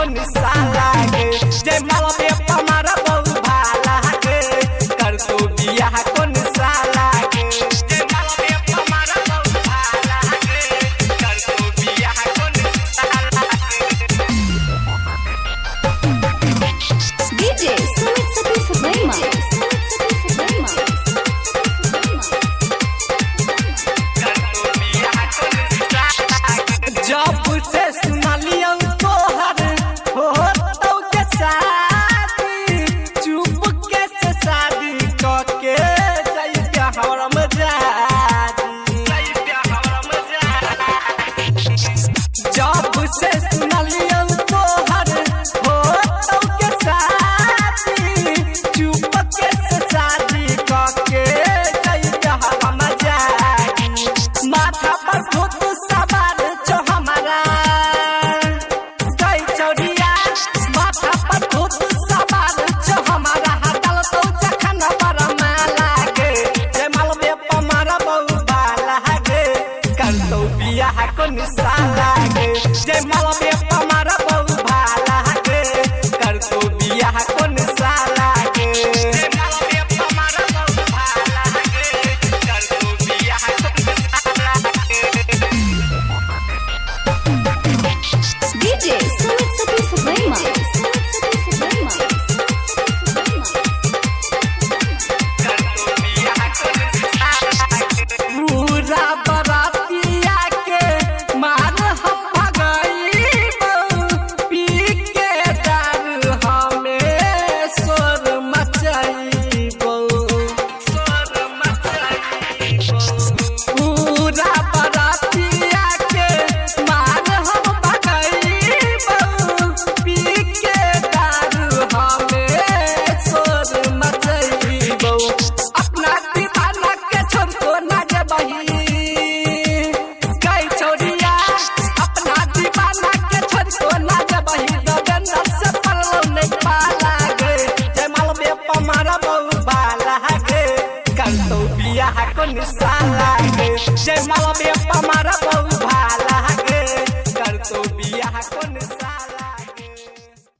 को निशाला गे जय माला पे हमारा बहु भाला गे कर तो बिया को निशाला गे जय माला पे हमारा बहु भाला गे कर तो बिया को निशाला गे डीजे सुमित सतीश वर्मा जब से सुनालिया तोहर हो तो के शादी चुप के से शादी करके जइया हमरा मजादी जइया हमरा मजादी जब से सुनालिया तोहर हो तो के शादी चुप के से शादी करके जइया हमरा मजादी माथा पर भूत सवार को निशाला गे जय माला पे हमारा बहु भाला गे कर तो बिया को निशाला गे जय माला पे हमारा बहु भाला गे कर तो बिया को निशाला गे डीजे सुमित सतीश वर्मा को निशाला गे जय माला पे हमारा बहु भाला गे कर तो बिया को निशाला।